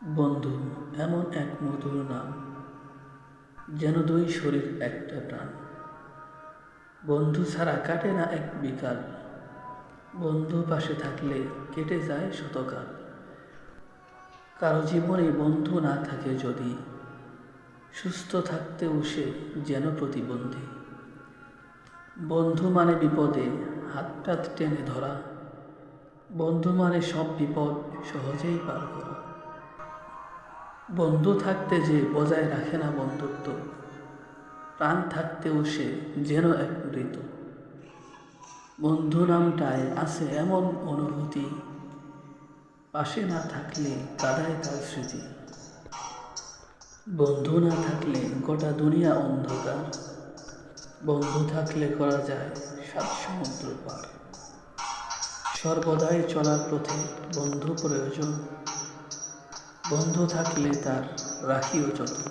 বন্ধু এমন এক মধুর নাম, যেন দুই শরীর একটা প্রাণ। বন্ধু ছাড়া কাটে না এক বিকাল, বন্ধু পাশে থাকলে কেটে যায় শতকাল। কারো জীবনে বন্ধু না থাকে যদি, সুস্থ থাকতেও সে যেন প্রতিবন্ধী। বন্ধু মানে বিপদে হাতটা টেনে ধরা, বন্ধু মানে সব বিপদ সহজেই পার করা। বন্ধু থাকতে যে বজায় রাখে না বন্ধুত্ব, প্রাণ থাকতেও সে যেন এক মৃত। বন্ধু নামটায় আছে এমন অনুভূতি, পাশে না থাকলে কাদায় তার স্মৃতি। বন্ধু না থাকলে গোটা দুনিয়া অন্ধকার, বন্ধু থাকলে করা যায় 7 সমুদ্র পার। সর্বদাই চলার পথে বন্ধু প্রয়োজন, বন্ধু থাকলে তার রাখিও যতন।